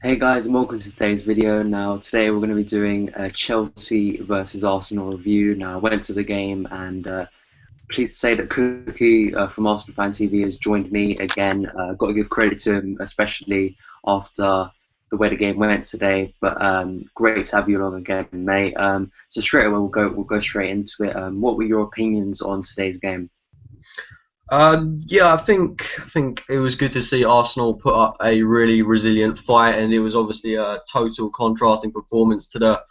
Hey guys, and welcome to today's video. Now, today we're going to be doing a Chelsea versus Arsenal review. Now, I went to the game and pleased to say that Cookie from Arsenal Fan TV has joined me again. Got to give credit to him, especially after the way the game went today. But great to have you along again, mate. So straight away we'll go straight into it. What were your opinions on today's game? Yeah, I think it was good to see Arsenal put up a really resilient fight, and it was obviously a total contrasting performance to the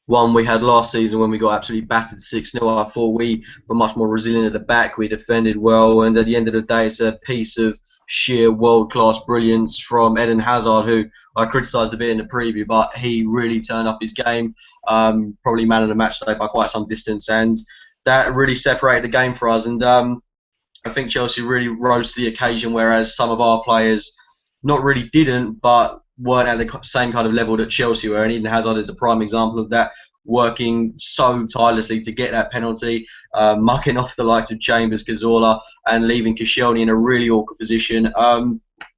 one we had last season when we got absolutely battered 6-0. I thought we were much more resilient at the back. We defended well, and at the end of the day, it's a piece of sheer world-class brilliance from Eden Hazard, who I criticised a bit in the preview, but he really turned up his game. Probably man of the match today by quite some distance, and that really separated the game for us. And I think Chelsea really rose to the occasion, whereas some of our players not really didn't, but weren't at the same kind of level that Chelsea were. And Eden Hazard is the prime example of that, working so tirelessly to get that penalty, mucking off the likes of Chambers, Cazorla, and leaving Koscielny in a really awkward position.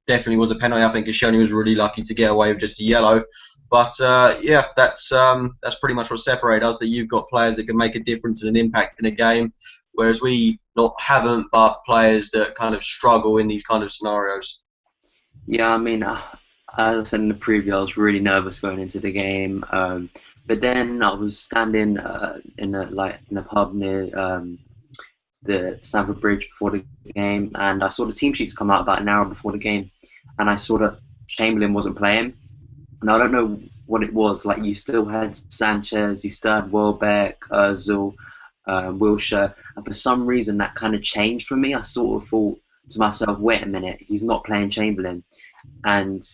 Definitely was a penalty. I think Koscielny was really lucky to get away with just a yellow. But yeah, that's pretty much what separates us. That you've got players that can make a difference and an impact in a game, whereas we not haven't, but players that kind of struggle in these kind of scenarios. Yeah, I mean, as I said in the preview, I was really nervous going into the game. But then I was standing in a pub near the Stamford Bridge before the game, and I saw the team sheets come out about an hour before the game, and I saw that Chamberlain wasn't playing, and I don't know what it was. Like, you still had Sanchez, you still had Welbeck, Özil, Wilshere, and for some reason that kind of changed for me. I sort of thought to myself, wait a minute, he's not playing Chamberlain, and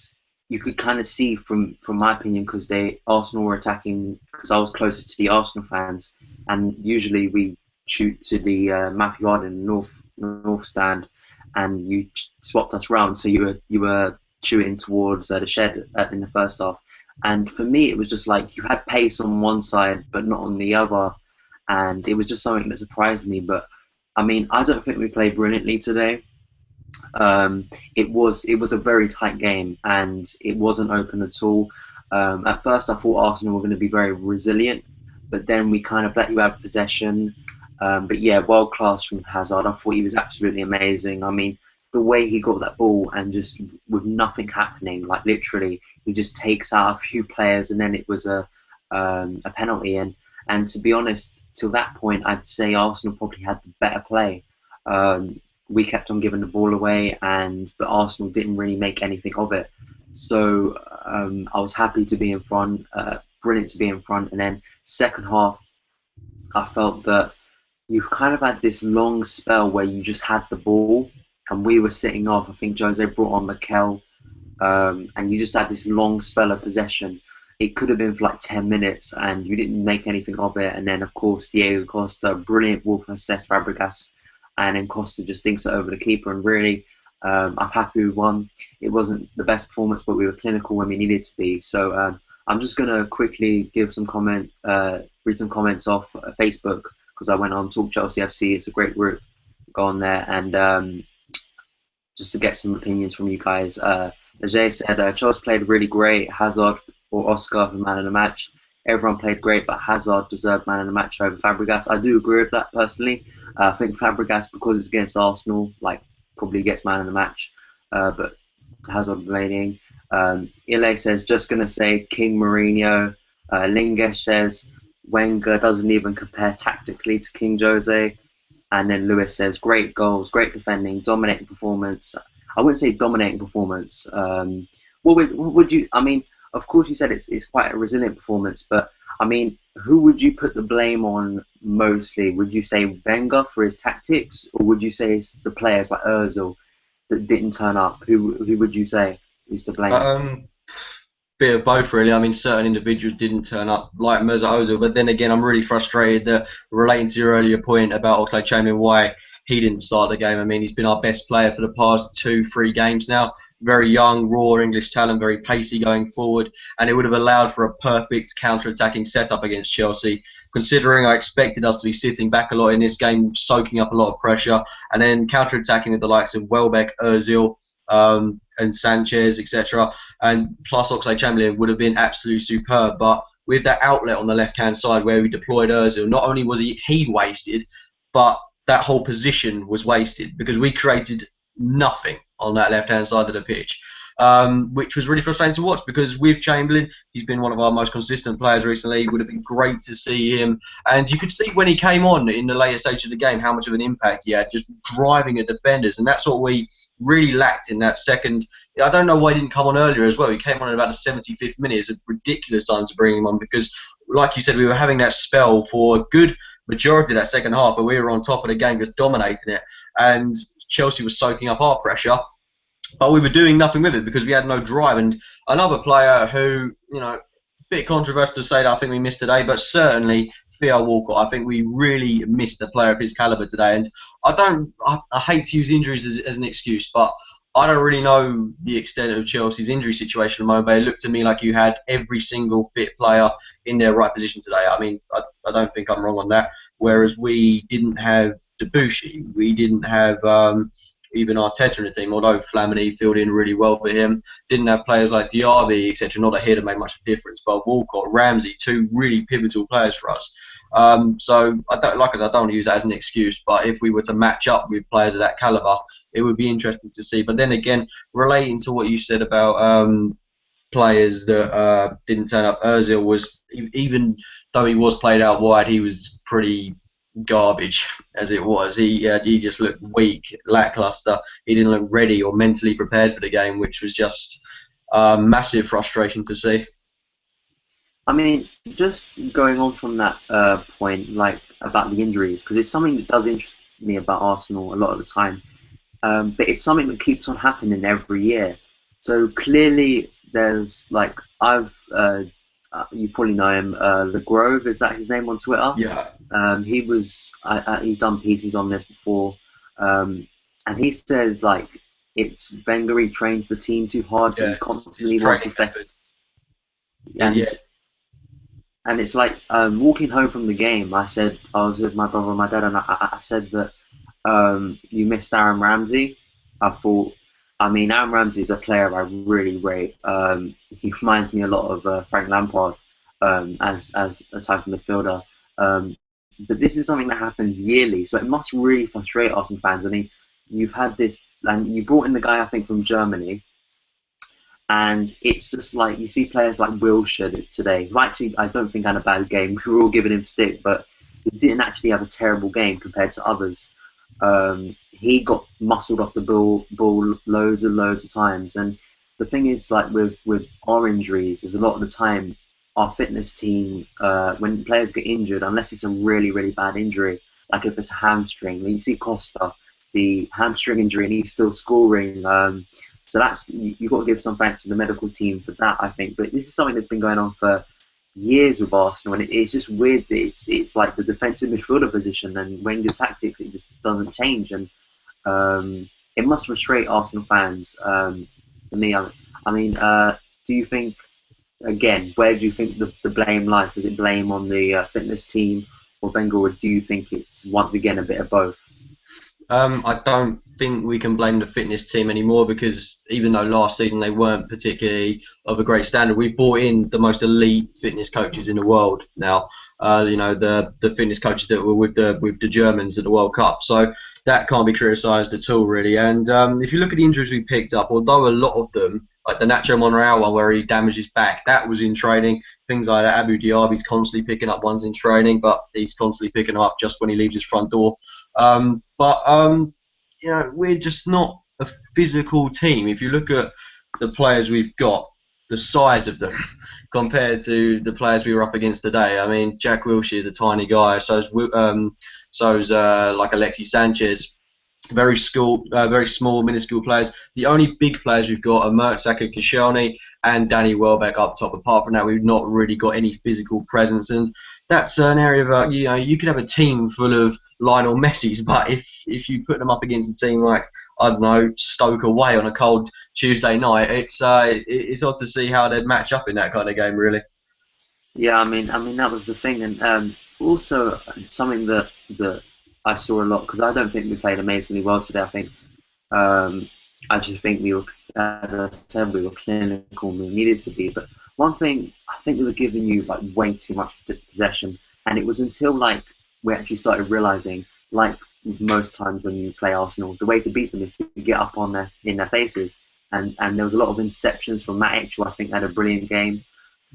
you could kind of see from my opinion, because they Arsenal were attacking, because I was closer to the Arsenal fans, and usually we shoot to the Matthew Arden north stand, and you swapped us round, so you were shooting towards the shed in the first half, and for me it was just like you had pace on one side but not on the other, and it was just something that surprised me. But I mean, I don't think we played brilliantly today. It was a very tight game and it wasn't open at all. At first, I thought Arsenal were going to be very resilient, but then we kind of let you have possession. But yeah, world class from Hazard. I thought he was absolutely amazing. I mean, the way he got that ball and just with nothing happening, like literally, he just takes out a few players and then it was a penalty. And to be honest, till that point, I'd say Arsenal probably had the better play. Um, we kept on giving the ball away, but Arsenal didn't really make anything of it. So I was happy to be in front, brilliant to be in front. And then second half, I felt that you kind of had this long spell where you just had the ball, and we were sitting off. I think Jose brought on Mikel, and you just had this long spell of possession. It could have been for like 10 minutes, and you didn't make anything of it. And then, of course, Diego Costa, brilliant wolf assist Fabregas, and then Costa just thinks it over the keeper. And really, I'm happy we won. It wasn't the best performance, but we were clinical when we needed to be. So I'm just gonna quickly give some read some comments off Facebook, because I went on Talk Chelsea FC. It's a great group. Go on there and just to get some opinions from you guys. Ajay said Chelsea played really great. Hazard or Oscar for man of the match. Everyone played great, but Hazard deserved man of the match over Fabregas. I do agree with that personally. I think Fabregas, because it's against Arsenal, like probably gets man of the match, but Hazard remaining. Ile says, just gonna say King Mourinho. Lingesh says Wenger doesn't even compare tactically to King Jose. And then Lewis says, great goals, great defending, dominating performance. I wouldn't say dominating performance. What would you? I mean, of course, you said it's quite a resilient performance, but I mean, who would you put the blame on mostly? Would you say Wenger for his tactics, or would you say it's the players like Özil that didn't turn up? Who would you say is to blame? Um, Bit of both, really. I mean, certain individuals didn't turn up, like Mesut Ozil, but then again, I'm really frustrated that, relating to your earlier point about Oxlade-Chamberlain, why he didn't start the game. I mean, he's been our best player for the past 2, 3 games now. Very young, raw English talent, very pacey going forward, and it would have allowed for a perfect counter-attacking setup against Chelsea. Considering I expected us to be sitting back a lot in this game, soaking up a lot of pressure, and then counter-attacking with the likes of Welbeck, Özil, and Sanchez, etc. And plus Oxlade-Chamberlain would have been absolutely superb. But with that outlet on the left-hand side where we deployed Ozil, not only was he wasted, but that whole position was wasted because we created nothing on that left-hand side of the pitch. Which was really frustrating to watch because with Chamberlain, he's been one of our most consistent players recently. It would have been great to see him. And you could see when he came on in the later stage of the game how much of an impact he had, just driving at defenders. And that's what we really lacked in that second. I don't know why he didn't come on earlier as well. He came on at about the 75th minute. It's a ridiculous time to bring him on because, like you said, we were having that spell for a good majority of that second half where we were on top of the game, just dominating it. And Chelsea was soaking up our pressure. But we were doing nothing with it because we had no drive. And another player who, a bit controversial to say that I think we missed today, but certainly Theo Walcott. I think we really missed a player of his calibre today. And I hate to use injuries as an excuse, but I don't really know the extent of Chelsea's injury situation at the moment, but it looked to me like you had every single fit player in their right position today. I mean, I don't think I'm wrong on that. Whereas we didn't have Debussy, we didn't have even Arteta in the team, although Flamini filled in really well for him. Didn't have players like Diaby, etc. Not that he'd have made much of a difference, but Walcott, Ramsey, two really pivotal players for us. So I don't want to use that as an excuse, but if we were to match up with players of that calibre, it would be interesting to see. But then again, relating to what you said about players that didn't turn up, Ozil was, even though he was played out wide, he was pretty garbage as it was. He just looked weak, lackluster. He didn't look ready or mentally prepared for the game, which was just massive frustration to see. I mean, just going on from that point, like about the injuries, because it's something that does interest me about Arsenal a lot of the time. But it's something that keeps on happening every year. So clearly, there's like you probably know him, The Grove, is that his name on Twitter? Yeah. He's done pieces on this before, and he says like it's Wenger, he trains the team too hard, Yeah, he constantly wants his best, and yeah. and it's like walking home from the game. I was with my brother and my dad, and I said that you missed Aaron Ramsey. Aaron Ramsey is a player I really rate. He reminds me a lot of Frank Lampard as a type of midfielder. But this is something that happens yearly, so it must really frustrate Arsenal fans. I mean, you've had this, and you brought in the guy I think from Germany, and it's just like you see players like Wilshere today, who actually I don't think had a bad game. We were all giving him stick, but he didn't actually have a terrible game compared to others. He got muscled off the ball loads and loads of times. And the thing is, like with our injuries, is a lot of the time our fitness team, when players get injured, unless it's a really, really bad injury, like if it's a hamstring, you see Costa, the hamstring injury, and he's still scoring. So that's you've got to give some thanks to the medical team for that, I think. But this is something that's been going on for years with Arsenal, and it's just weird that it's like the defensive midfielder position and Wenger's tactics, it just doesn't change, and it must frustrate Arsenal fans. For me, do you think, again, where do you think the blame lies? Does it blame on the fitness team or Wenger, or do you think it's once again a bit of both? I don't think we can blame the fitness team anymore because even though last season they weren't particularly of a great standard, we brought in the most elite fitness coaches in the world now. The fitness coaches that were with the Germans at the World Cup. So that can't be criticised at all, really. And if you look at the injuries we picked up, although a lot of them, like the Nacho Monreal one where he damaged his back, that was in training. Things like that. Abu Diaby's constantly picking up ones in training, but he's constantly picking them up just when he leaves his front door. We're just not a physical team. If you look at the players we've got, the size of them compared to the players we were up against today. I mean, Jack Wilshere is a tiny guy. So's like Alexis Sanchez. Very small, minuscule players. The only big players we've got are Mertesacker, Koscielny, and Danny Welbeck up top. Apart from that, we've not really got any physical presence, and that's an area of you could have a team full of Lionel Messi's, but if you put them up against a team like, I don't know, Stoke away on a cold Tuesday night, it's odd to see how they'd match up in that kind of game, really. Yeah, I mean that was the thing, and also something that I saw a lot, because I don't think we played amazingly well today. I think I just think we were, as I said, we were clinical and we needed to be. But one thing, I think we were giving you like way too much possession, and it was until like we actually started realizing, like most times when you play Arsenal, the way to beat them is to get up on their in their faces. And there was a lot of interceptions from Matic, who I think had a brilliant game.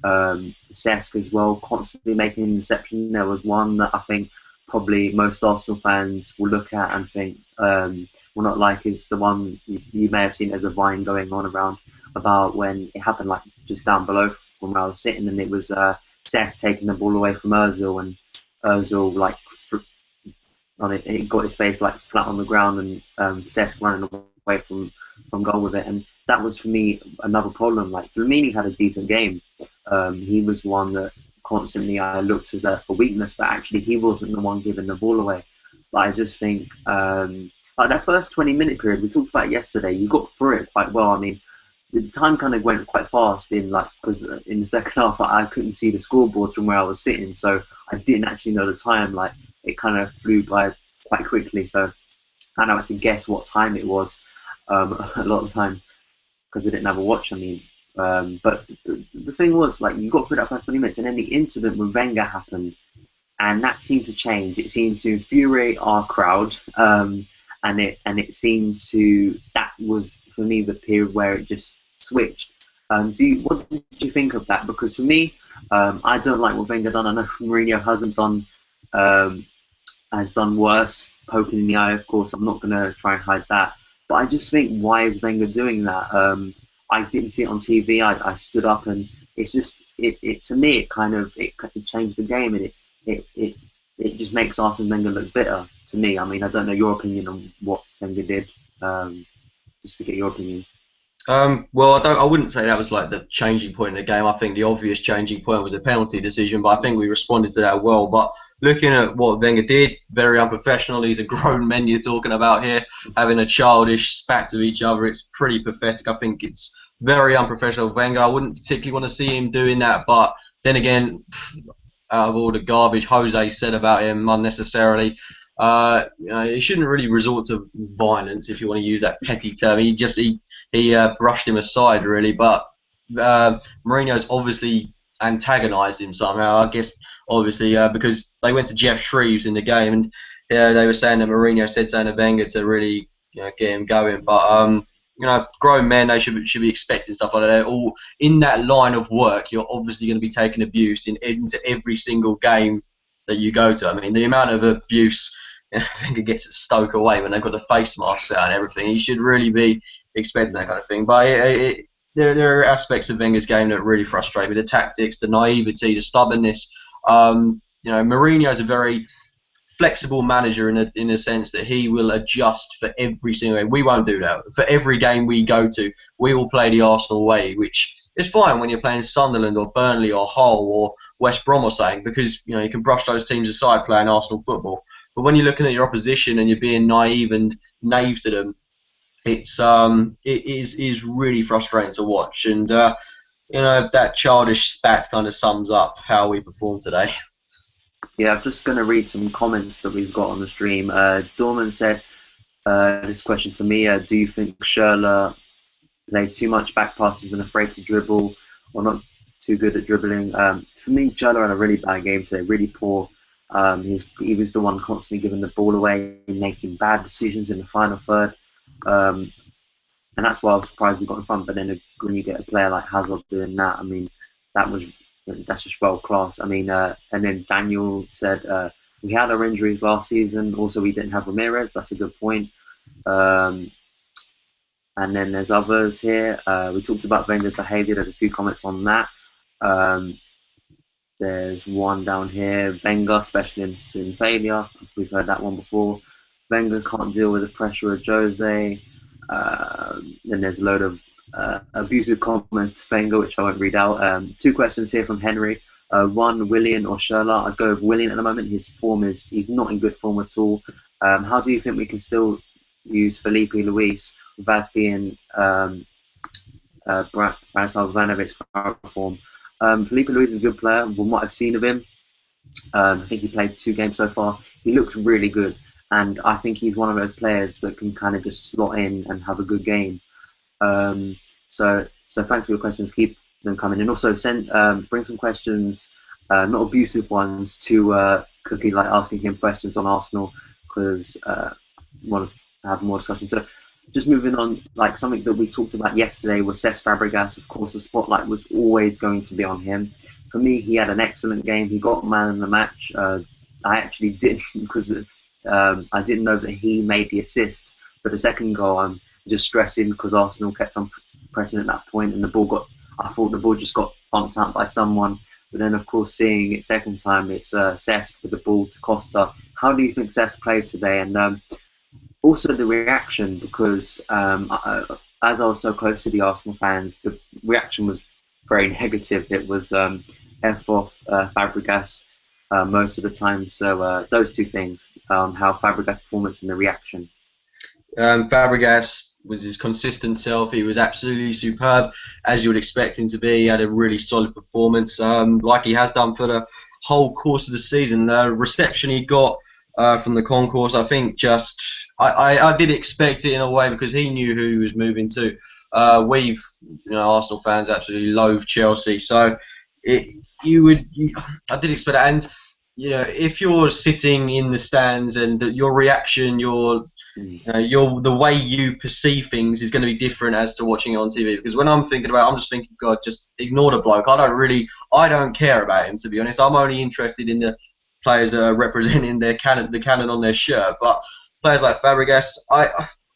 Cesc as well, constantly making an interception. There was one that I think probably most Arsenal fans will look at and think will not like, is the one you may have seen as a vine going on around about when it happened like just down below from where I was sitting, and it was Cesc taking the ball away from Özil, and Özil like on it, he got his face like flat on the ground, and Cesc running away from goal with it, and that was for me another problem. Like Flamini had a decent game. He was one that constantly I looked as a weakness, but actually he wasn't the one giving the ball away. But I just think like that first 20-minute period we talked about yesterday, you got through it quite well. I mean, the time kind of went quite fast in like because in the second half I couldn't see the scoreboard from where I was sitting, so I didn't actually know the time. Like it kind of flew by quite quickly, so I had to guess what time it was a lot of the time because I didn't have a watch on me. But the thing was, like, you got through that first 20 minutes, and then the incident with Wenger happened, and that seemed to change. It seemed to infuriate our crowd, and it seemed to that was for me the period where it just switched. What did you think of that? Because for me, I don't like what Wenger done. I know Mourinho hasn't done um, has done worse, poking in the eye. Of course, I'm not going to try and hide that. But I just think, why is Wenger doing that? I didn't see it on TV. I stood up, and it's just it to me it kind of it changed the game, and it just makes Arsene Wenger look bitter to me. I mean, I don't know your opinion on what Wenger did. Um, just to get your opinion. Well, I wouldn't say that was like the changing point in the game. I think the obvious changing point was a penalty decision, but I think we responded to that well. But looking at what Wenger did, very unprofessional. He's a grown man you're talking about here, having a childish spat to each other. It's pretty pathetic. I think it's very unprofessional of Wenger. I wouldn't particularly want to see him doing that, but then again, out of all the garbage Jose said about him unnecessarily, he shouldn't really resort to violence, if you want to use that petty term. He brushed him aside really, but Mourinho's obviously antagonised him somehow. I guess obviously because they went to Jeff Shreves in the game, and they were saying that Mourinho said something to Wenger to really get him going, but grown men, they should be expecting stuff like that. All in that line of work, you're obviously going to be taking abuse into every single game that you go to. I mean, the amount of abuse I think it gets at Stoke away when they've got the face masks out and everything. He should really be expecting that kind of thing. But there are aspects of Wenger's game that really frustrate me: the tactics, the naivety, the stubbornness. Mourinho is a very flexible manager in a sense that he will adjust for every single game. We won't do that. For every game we go to, we will play the Arsenal way, which is fine when you're playing Sunderland or Burnley or Hull or West Brom or something, because you can brush those teams aside playing Arsenal football. But when you're looking at your opposition and you're being naive to them, it is really frustrating to watch. And that childish spat kind of sums up how we performed today. Yeah, I'm just going to read some comments that we've got on the stream. Dorman said this question to me: do you think Schürrle plays too much back passes and afraid to dribble, or not too good at dribbling? For me, Schürrle had a really bad game today, really poor. He was the one constantly giving the ball away, making bad decisions in the final third, and that's why I was surprised we got in front. But then when you get a player like Hazard doing that, I mean, that was that's just world class. I mean, and then Daniel said we had our injuries last season. Also, we didn't have Ramirez. That's a good point. Um, and then there's others here. We talked about Wenger's behaviour. There's a few comments on that. Um, there's one down here. Wenger specialist in failure. We've heard that one before. Wenger can't deal with the pressure of Jose. Then there's a load of abusive comments to Wenger, which I won't read out. Two questions here from Henry. One, Willian or Schürrle? I'd go with Willian at the moment. His form he's not in good form at all. How do you think we can still use Felipe Luis with as being Branislav Ivanovic form? Felipe Luis is a good player. From what I've seen of him, I think he played 2 games so far. He looks really good. and I think he's one of those players that can kind of just slot in and have a good game. Um, so thanks for your questions. Keep them coming, and also send bring some questions, not abusive ones, to Cookie, like asking him questions on Arsenal, because want to have more discussion. So just moving on, like something that we talked about yesterday was Cesc Fabregas. Of course, the spotlight was always going to be on him. For me, he had an excellent game. He got man of the match. I actually didn't because I didn't know that he made the assist for the second goal. I'm just stressing because Arsenal kept on pressing at that point, and the ball got. I thought the ball just got bumped out by someone. But then, of course, seeing it second time, it's Cesc with the ball to Costa. How do you think Cesc played today? And also the reaction, because as I was so close to the Arsenal fans, the reaction was very negative. It was F off Fabregas most of the time. So those two things, how Fabregas' performance and the reaction. Fabregas was his consistent self. He was absolutely superb, as you would expect him to be. He had a really solid performance, like he has done for the whole course of the season. The reception he got from the concourse, I think, just I did expect it in a way because he knew who he was moving to. Arsenal fans absolutely loathe Chelsea, so I did expect that. And if you're sitting in the stands and your reaction, the way you perceive things is going to be different as to watching it on TV. Because when I'm thinking about it, I'm just thinking, God, just ignore the bloke. I don't care about him, to be honest. I'm only interested in the players that are representing the cannon on their shirt. But players like Fabregas,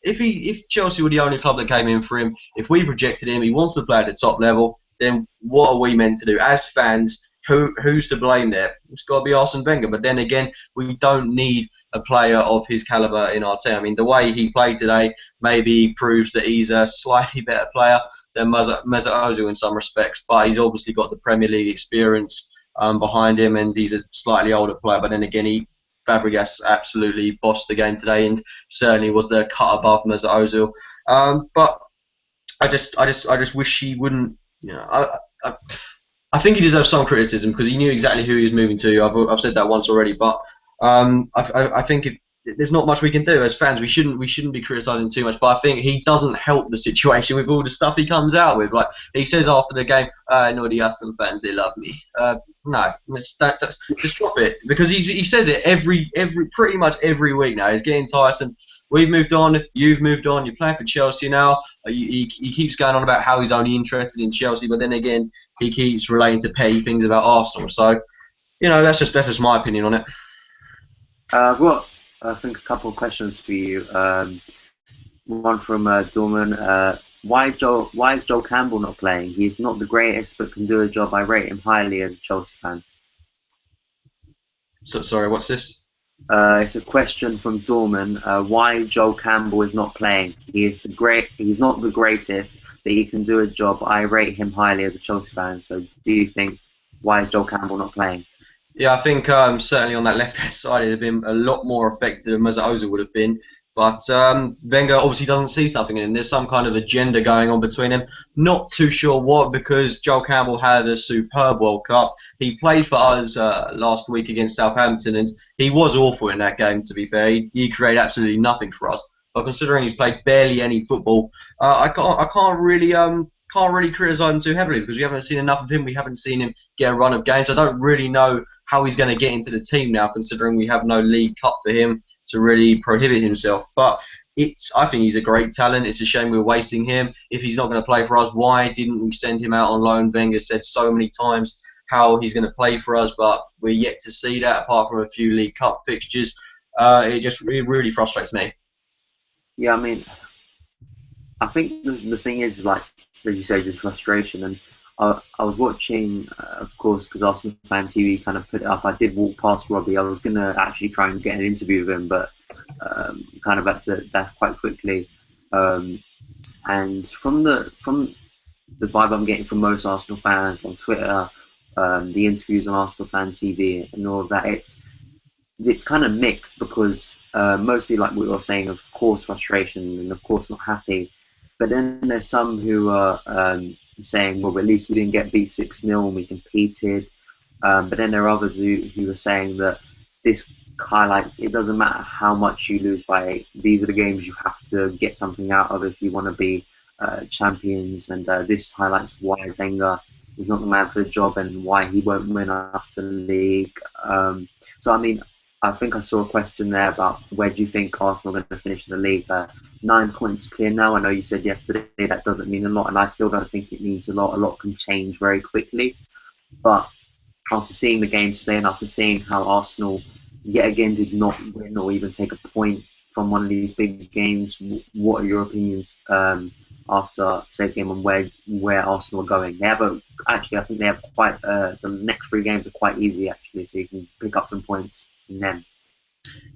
if Chelsea were the only club that came in for him, if we rejected him, he wants to play at the top level, then what are we meant to do as fans? Who's to blame there? It's got to be Arsene Wenger. But then again, we don't need a player of his caliber in our team. I mean, the way he played today maybe proves that he's a slightly better player than Mesut Ozil in some respects, but he's obviously got the Premier League experience behind him, and he's a slightly older player. But then again, Fabregas absolutely bossed the game today, and certainly was the cut above Mesut Ozil. But I just wish he wouldn't. I think he deserves some criticism because he knew exactly who he was moving to. I've said that once already, but I think there's not much we can do as fans. We shouldn't be criticising too much. But I think he doesn't help the situation with all the stuff he comes out with. Like he says after the game, "I know the Aston fans, they love me." No, just drop it because he says it every pretty much every week now. He's getting tiresome. We've moved on. You've moved on. You're playing for Chelsea now. He keeps going on about how he's only interested in Chelsea, but then again, he keeps relating to petty things about Arsenal. So, that's just my opinion on it. I've got, I think, a couple of questions for you. One from Dorman. Why is Joel Campbell not playing? He's not the greatest, but can do a job. I rate him highly as a Chelsea fan. So, sorry, what's this? It's a question from Dorman. Why Joel Campbell is not playing? He's not the greatest, but he can do a job. I rate him highly as a Chelsea fan. So, do you think why is Joel Campbell not playing? Yeah, I think certainly on that left-hand side it'd have been a lot more effective than Mesut Ozil would have been. But Wenger obviously doesn't see something in him. There's some kind of agenda going on between them. Not too sure what, because Joel Campbell had a superb World Cup. He played for us last week against Southampton, and he was awful in that game, to be fair. He created absolutely nothing for us. But considering he's played barely any football, I can't really criticise him too heavily because we haven't seen enough of him. We haven't seen him get a run of games. I don't really know how he's going to get into the team now, considering we have no League Cup for him to really prohibit himself. But I think he's a great talent. It's a shame we're wasting him. If he's not going to play for us, why didn't we send him out on loan? Wenger said so many times how he's going to play for us, but we're yet to see that apart from a few League Cup fixtures. It really frustrates me. Yeah, I mean, I think the thing is, like, as you say, just frustration. And I was watching, of course, because Arsenal Fan TV kind of put it up. I did walk past Robbie. I was going to actually try and get an interview with him, but kind of had to that quite quickly. And from the vibe I'm getting from most Arsenal fans on Twitter, the interviews on Arsenal Fan TV and all of that, it's kind of mixed because mostly, like we were saying, of course, frustration and of course not happy. But then there's some who are saying, well, at least we didn't get beat 6-0 and we competed. But then there are others who are saying that this highlights it doesn't matter how much you lose by 8. These are the games you have to get something out of if you want to be champions. And this highlights why Wenger is not the man for the job and why he won't win us the league. So I mean, I think I saw a question there about where do you think Arsenal are going to finish in the league? 9 points clear now. I know you said yesterday that doesn't mean a lot, and I still don't think it means a lot. A lot can change very quickly. But after seeing the game today and after seeing how Arsenal yet again did not win or even take a point from one of these big games, what are your opinions after today's game on where Arsenal are going? They have actually I think they have quite the next 3 games are quite easy actually, so you can pick up some points in them.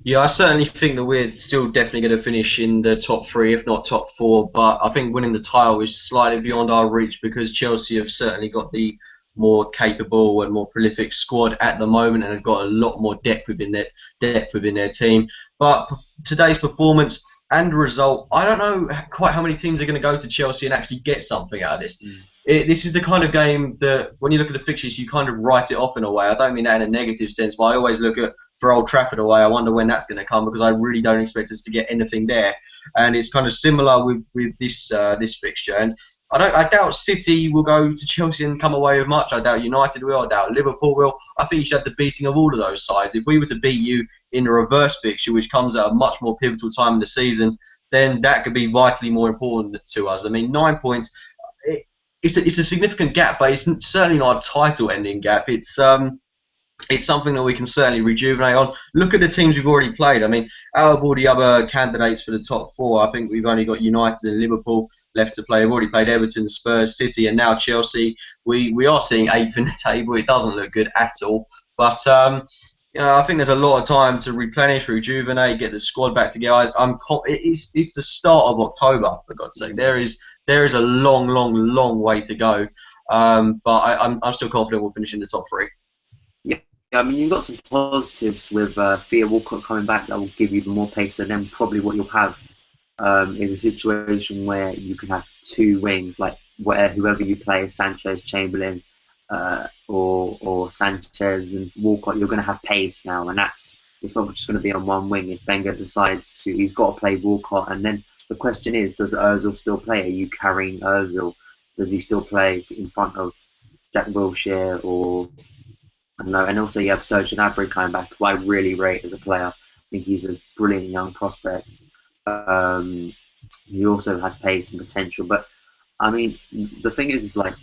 Yeah, I certainly think that we're still definitely going to finish in the top three, if not top four. But I think winning the title is slightly beyond our reach because Chelsea have certainly got the more capable and more prolific squad at the moment, and have got a lot more depth within their team. But today's performance and result, I don't know quite how many teams are going to go to Chelsea and actually get something out of this. Mm. This is the kind of game that when you look at the fixtures, you kind of write it off in a way. I don't mean that in a negative sense, but I always look at for Old Trafford away. I wonder when that's going to come because I really don't expect us to get anything there. And it's kind of similar with this fixture. And I doubt City will go to Chelsea and come away with much. I doubt United will. I doubt Liverpool will. I think you should have the beating of all of those sides. If we were to beat you in a reverse fixture, which comes at a much more pivotal time in the season, then that could be vitally more important to us. I mean, 9 points. It's a significant gap, but it's certainly not a title-ending gap. It's something that we can certainly rejuvenate on. Look at the teams we've already played. I mean, out of all the other candidates for the top four, I think we've only got United and Liverpool left to play. We've already played Everton, Spurs, City, and now Chelsea. We are seeing 8th in the table. It doesn't look good at all. But I think there's a lot of time to replenish, rejuvenate, get the squad back together. It's the start of October, for God's sake. There is a long way to go. But I'm still confident we'll finish in the top three. Yeah, I mean, you've got some positives with Theo Walcott coming back that will give you more pace, and then probably what you'll have is a situation where you can have 2 wings, like where whoever you play, Sanchez, Chamberlain, or Sanchez and Walcott, you're going to have pace now, and it's not just going to be on one wing. If Wenger decides to, he's got to play Walcott, and then the question is, does Ozil still play? Are you carrying Ozil? Does he still play in front of Jack Wilshere or I don't know? And also you have Serge Gnabry coming back, who I really rate as a player. I think he's a brilliant young prospect. He also has pace and potential. But I mean, the thing is like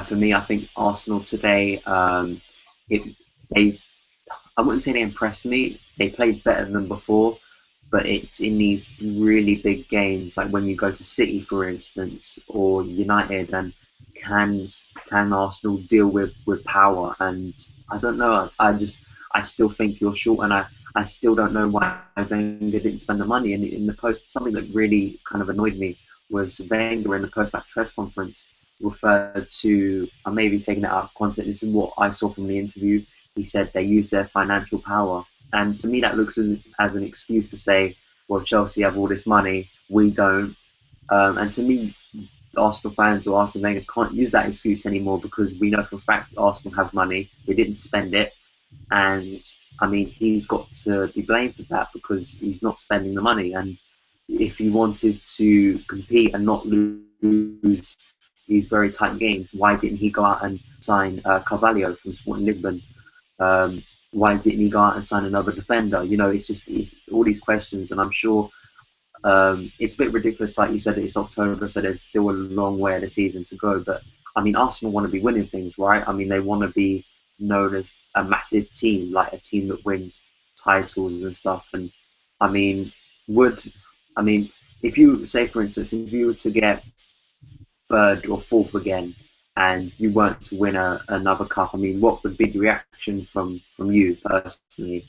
for me, I think Arsenal today, they I wouldn't say they impressed me. They played better than before, but it's in these really big games, like when you go to City, for instance, or United, and can Arsenal deal with power? And I don't know. I still think you're short, and I still don't know why Wenger didn't spend the money. And in the post, something that really kind of annoyed me was Wenger in the post-match press conference referred to, I may be taking it out of context, this is what I saw from the interview. He said they use their financial power. And to me, that looks as an excuse to say, well, Chelsea have all this money, we don't. And to me, Arsenal fans or Arsenal Wenger can't use that excuse anymore because we know for a fact Arsenal have money. They didn't spend it. And, I mean, he's got to be blamed for that because he's not spending the money. And if he wanted to compete and not lose these very tight games, why didn't he go out and sign Carvalho from Sporting Lisbon? Why didn't he go out and sign another defender? You know, it's all these questions, and I'm sure it's a bit ridiculous, like you said, that it's October, so there's still a long way of the season to go. But I mean, Arsenal want to be winning things, right? I mean, they want to be known as a massive team, like a team that wins titles and stuff. And I mean, if you say, for instance, if you were to get 3rd or 4th again, and you weren't to win another cup, I mean, what would be the reaction from you personally?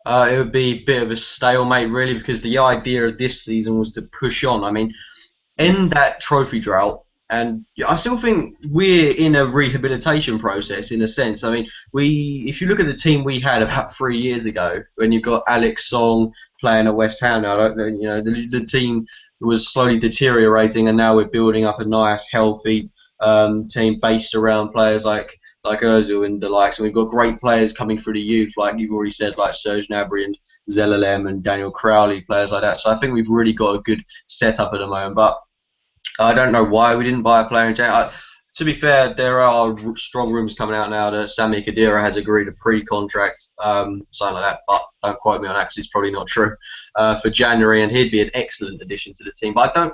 It would be a bit of a stalemate, really, because the idea of this season was to push on. I mean, end that trophy drought, and I still think we're in a rehabilitation process in a sense. I mean, if you look at the team we had about 3 years ago, when you've got Alex Song playing at West Ham now, the team was slowly deteriorating, and now we're building up a nice, healthy team based around players like like Özil and the likes, and we've got great players coming through the youth, like you've already said, like Serge Gnabry and Zelalem and Daniel Crowley, players like that. So I think we've really got a good setup at the moment. But I don't know why we didn't buy a player in January. To be fair, there are strong rumours coming out now that Sami Khedira has agreed a pre-contract, something like that, but don't quote me on that because it's probably not true, for January, and he'd be an excellent addition to the team. But I don't.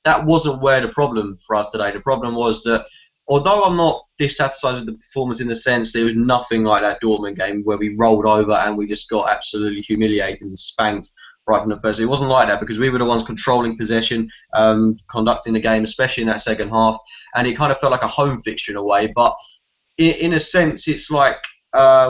That wasn't where the problem for us today. The problem was that although I'm not dissatisfied with the performance in the sense there was nothing like that Dortmund game where we rolled over and we just got absolutely humiliated and spanked right from the first. It wasn't like that because we were the ones controlling possession, conducting the game, especially in that second half, and it kind of felt like a home fixture in a way. But in a sense, it's like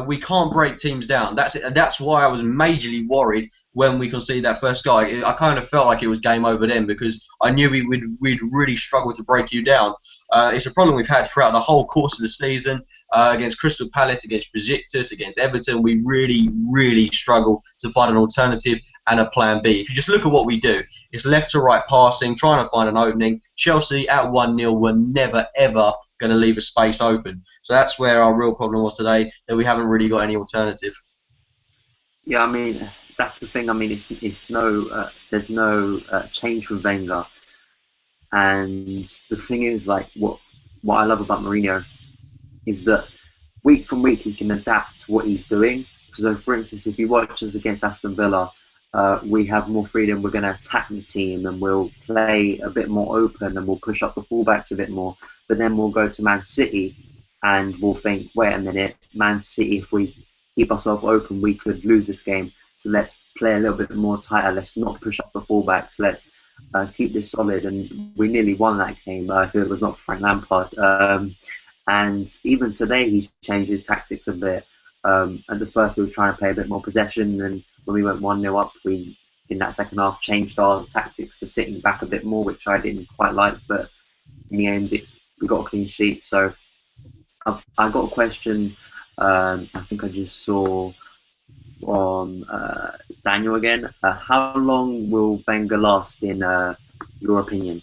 we can't break teams down. That's it. And that's why I was majorly worried when we conceded that first goal. I kind of felt like it was game over then because I knew we'd really struggle to break you down. It's a problem we've had throughout the whole course of the season. Against Crystal Palace, against Besiktas, against Everton, we really struggle to find an alternative and a plan B. If you just look at what we do, it's left to right passing, trying to find an opening. Chelsea at 1-0 were never ever going to leave a space open. So that's where our real problem was today, that we haven't really got any alternative. Yeah, I mean that's the thing. I mean it's no there's no change from Wenger, and the thing is like what I love about Mourinho is that week from week he can adapt to what he's doing. So, for instance, if you watch us against Aston Villa, we have more freedom. We're going to attack the team and we'll play a bit more open and we'll push up the fullbacks a bit more. But then we'll go to Man City and we'll think, wait a minute, Man City, if we keep ourselves open, we could lose this game. So let's play a little bit more tighter. Let's not push up the fullbacks. Let's keep this solid. And we nearly won that game if it was not for Frank Lampard. And even today, he's changed his tactics a bit. At the first, we were trying to play a bit more possession, and when we went 1-0 up, we, in that second half, changed our tactics to sitting back a bit more, which I didn't quite like, but in the end, we got a clean sheet. So I got a question, I think I just saw on Daniel again. How long will Wenger last, in your opinion?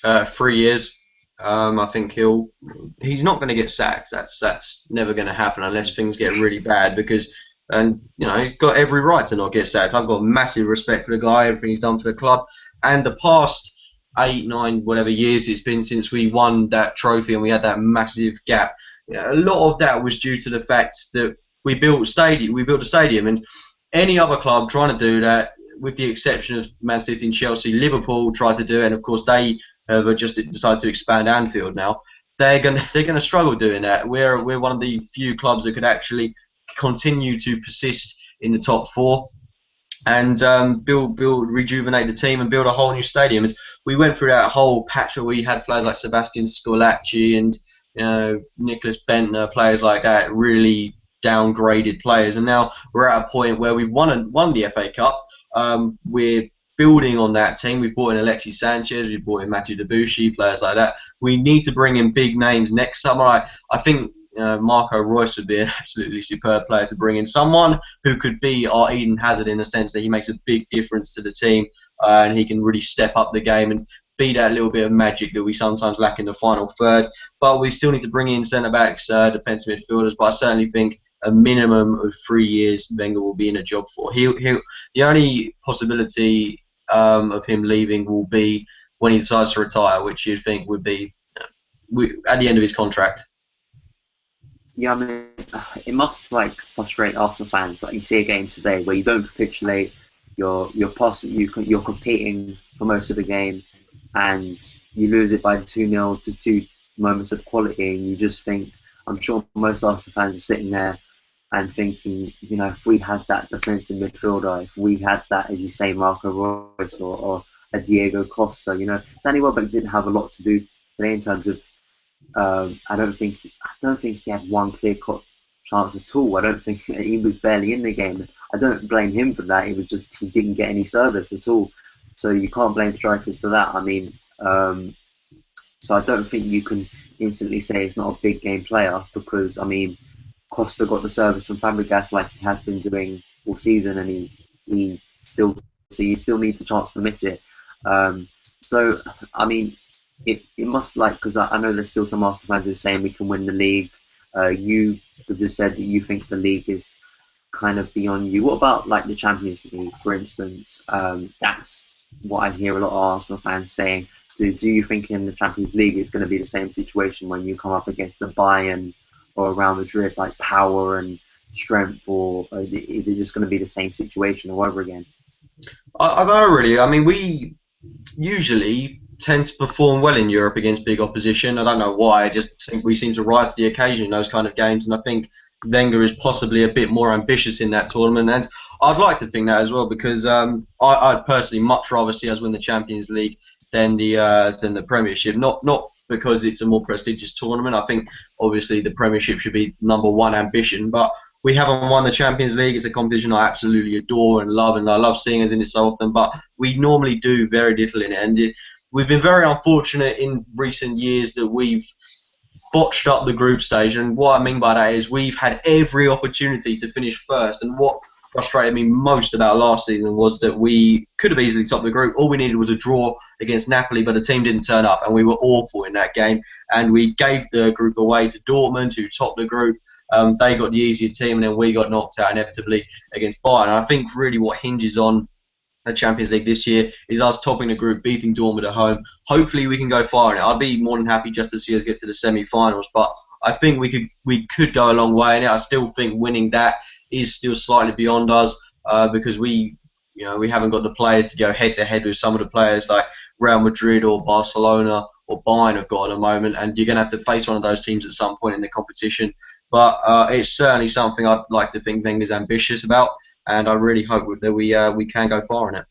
3 years. I think he's not going to get sacked. That's never going to happen unless things get really bad. And he's got every right to not get sacked. I've got massive respect for the guy, everything he's done for the club, and the past 8, 9, whatever years it's been since we won that trophy and we had that massive gap. A lot of that was due to the fact that we built a stadium, and any other club trying to do that, with the exception of Man City and Chelsea, Liverpool tried to do it, and of course they have just decided to expand Anfield now. They're gonna struggle doing that. We're one of the few clubs that could actually continue to persist in the top four and rejuvenate the team and build a whole new stadium. We went through that whole patch where we had players like Sebastian Scolacci and Nicholas Bentner, players like that, really downgraded players, and now we're at a point where we've won the FA Cup. We're building on that team. We've brought in Alexis Sanchez, we've brought in Mathieu Debuchy, players like that. We need to bring in big names next summer. I think Marco Reus would be an absolutely superb player to bring in. Someone who could be our Eden Hazard in the sense that he makes a big difference to the team and he can really step up the game and be that little bit of magic that we sometimes lack in the final third. But we still need to bring in centre-backs, defensive midfielders, but I certainly think a minimum of 3 years Wenger will be in a job for. The only possibility of him leaving will be when he decides to retire, which you'd think would be at the end of his contract. Yeah, I mean, it must frustrate Arsenal fans. Like you see a game today where you don't capitulate, you're competing for most of the game, and you lose it by 2-0 to 2 moments of quality, and you just think, I'm sure most Arsenal fans are sitting there and thinking, if we had that defensive midfielder, if we had that, as you say, Marco Reus or a Diego Costa, Danny Welbeck didn't have a lot to do today in terms of. I don't think he had one clear-cut chance at all. I don't think he was barely in the game. I don't blame him for that. It was just he didn't get any service at all. So you can't blame strikers for that. I mean, so I don't think you can instantly say he's not a big game player because Costa got the service from Fabregas like he has been doing all season, and he still, so you still need the chance to miss it. So I mean, it must like because I know there's still some Arsenal fans who are saying we can win the league. You have just said that you think the league is kind of beyond you. What about like the Champions League, for instance? That's what I hear a lot of Arsenal fans saying. Do you think in the Champions League it's going to be the same situation when you come up against the Bayern or Real Madrid, like power and strength, or is it just going to be the same situation all over again? I don't know really. I mean, we usually tend to perform well in Europe against big opposition. I don't know why. I just think we seem to rise to the occasion in those kind of games, and I think Wenger is possibly a bit more ambitious in that tournament. And I'd like to think that as well because I'd personally much rather see us win the Champions League than the Premiership. Not because it's a more prestigious tournament. I think obviously the Premiership should be number one ambition, but we haven't won the Champions League. It's a competition I absolutely adore and I love seeing us in it so often. But we normally do very little in it, and we've been very unfortunate in recent years that we've botched up the group stage. And what I mean by that is we've had every opportunity to finish first. And what frustrated me most about last season was that we could have easily topped the group. All we needed was a draw against Napoli, but the team didn't turn up, and we were awful in that game. And we gave the group away to Dortmund, who topped the group. They got the easier team, and then we got knocked out inevitably against Bayern. And I think really what hinges on the Champions League this year is us topping the group, beating Dortmund at home. Hopefully we can go far in it. I'd be more than happy just to see us get to the semi-finals, but I think we could go a long way in it. I still think winning that is still slightly beyond us because we haven't got the players to go head to head with some of the players like Real Madrid or Barcelona or Bayern have got at the moment, and you're going to have to face one of those teams at some point in the competition. But it's certainly something I'd like to think Wenger's ambitious about, and I really hope that we can go far in it.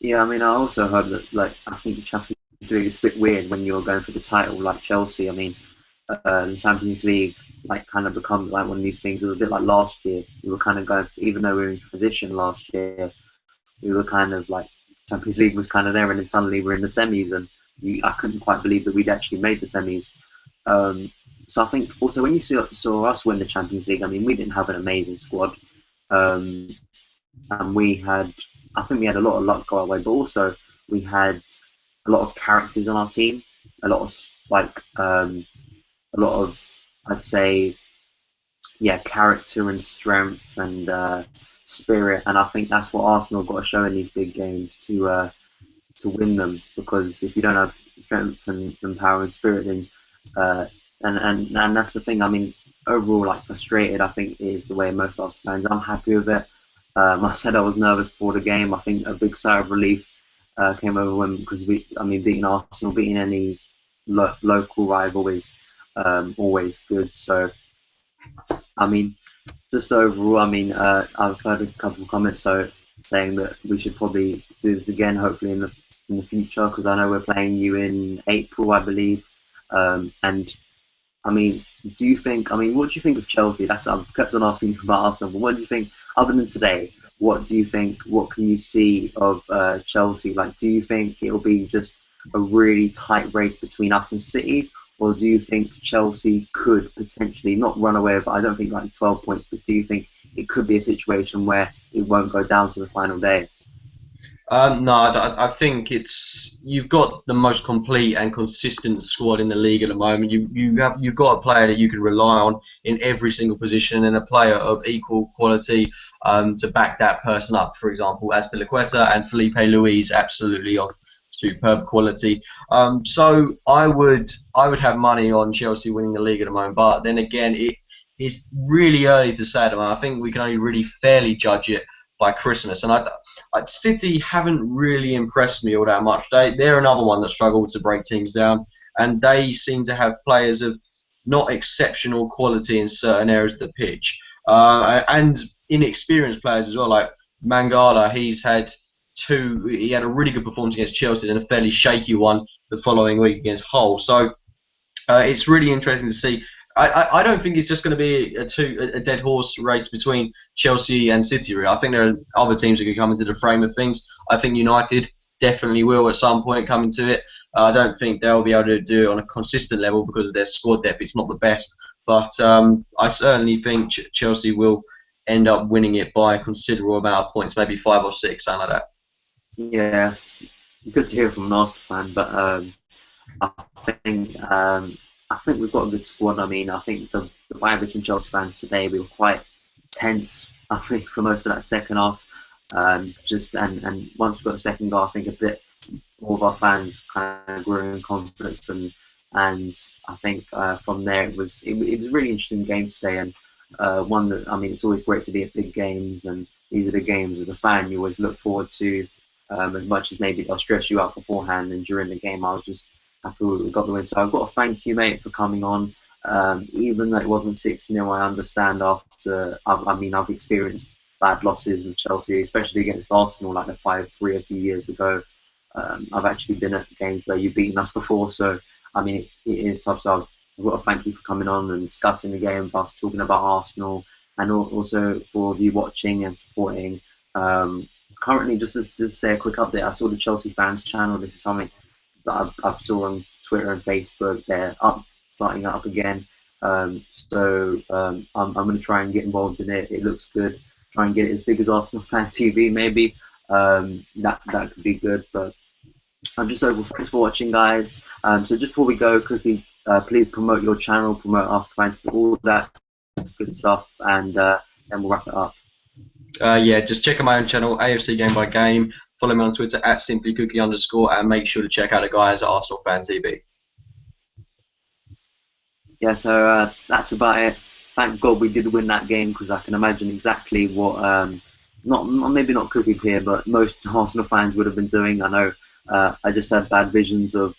Yeah, I mean, I also heard that like I think the Champions League is a bit weird when you're going for the title, like Chelsea. I mean, the Champions League like kind of becomes like one of these things. It was a bit like last year. We were kind of going, even though we were in transition last year, we were kind of like Champions League was kind of there, and then suddenly we're in the semis, and I couldn't quite believe that we'd actually made the semis. Um, so I think also when you saw us win the Champions League, I mean, we didn't have an amazing squad. Um, and we had, I think we had a lot of luck go our way, but also we had a lot of characters on our team, a lot of a lot of, I'd say, yeah, character and strength and spirit, and I think that's what Arsenal got to show in these big games to win them. Because if you don't have strength and power and spirit, then and that's the thing. I mean, overall, like frustrated, I think is the way most Arsenal fans. I'm happy with it. I said I was nervous before the game. I think a big sigh of relief came over when because I mean, beating Arsenal, beating any local rival is always good. So, I mean, just overall, I mean, I've heard a couple of comments saying that we should probably do this again, hopefully in the future, because I know we're playing you in April, I believe. And I mean, do you think? I mean, what do you think of Chelsea? That's I've kept on asking you about Arsenal, but what do you think? Other than today, what do you think? What can you see of Chelsea? Like, do you think it'll be just a really tight race between us and City, or do you think Chelsea could potentially not run away with? I don't think like 12 points, but do you think it could be a situation where it won't go down to the final day? No, I think you've got the most complete and consistent squad in the league at the moment. You've got a player that you can rely on in every single position, and a player of equal quality to back that person up. For example, Azpilicueta and Felipe Luis, absolutely of superb quality. So I would have money on Chelsea winning the league at the moment, but then again, it's really early to say at the moment. I think we can only really fairly judge it by Christmas, and City haven't really impressed me all that much. They're another one that struggled to break teams down, and they seem to have players of not exceptional quality in certain areas of the pitch, and inexperienced players as well. Like Mangala, he had a really good performance against Chelsea and a fairly shaky one the following week against Hull. So it's really interesting to see. I don't think it's just going to be a dead horse race between Chelsea and City. Really. I think there are other teams that could come into the frame of things. I think United definitely will at some point come into it. I don't think they'll be able to do it on a consistent level because of their squad depth. It's not the best, but I certainly think Chelsea will end up winning it by a considerable amount of points, maybe 5 or 6, something like that. Yes. good to hear from an Arsenal fan, but I think I think we've got a good squad. I mean, I think the vibes from Chelsea fans today, we were quite tense. I think for most of that second half, just and once we got the second goal, I think a bit all of our fans kind of grew in confidence, and I think from there it was a really interesting game today, and one that, I mean, it's always great to be at big games, and these are the games as a fan you always look forward to, as much as maybe they'll stress you out beforehand, and during the game I was just happy we got the win. So I've got to thank you, mate, for coming on. Even though it wasn't 6-0, I understand after I mean I've experienced bad losses with Chelsea, especially against Arsenal, like the 5-3 a few years ago. I've actually been at games where you've beaten us before, so I mean it is tough. So I've got to thank you for coming on and discussing the game, us talking about Arsenal, and also for you watching and supporting. Currently, just say a quick update. I saw the Chelsea fans channel. This is something that I've saw on Twitter and Facebook. They're starting up again. I'm going to try and get involved in it. It looks good. Try and get it as big as Arsenal Fan TV, maybe. That could be good. But I'm just over. Thanks for watching, guys. So just before we go, quickly, please promote your channel, promote Ask Fans, all that good stuff, and then we'll wrap it up. Yeah, just check out my own channel, AFC Game by Game. Follow me on Twitter at simplycookie_, and make sure to check out the guys at Arsenal Fan TV. Yeah, so that's about it. Thank God we did win that game, because I can imagine exactly what maybe not Cookie here, but most Arsenal fans would have been doing. I know I just had bad visions of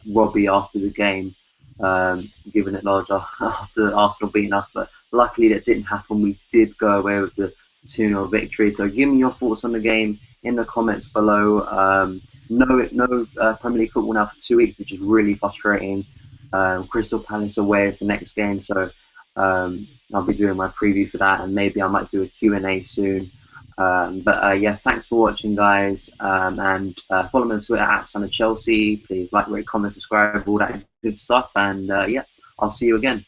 Robbie after the game, giving it larger after Arsenal beating us, but luckily that didn't happen. We did go away with the 2-0 victory. So give me your thoughts on the game in the comments below. No Premier League football now for 2 weeks, which is really frustrating. Crystal Palace away is the next game, so I'll be doing my preview for that, and maybe I might do a Q&A soon. But yeah, thanks for watching, guys, and follow me on Twitter at Son of Chelsea. Please like, rate, comment, subscribe, all that good stuff, and yeah, I'll see you again.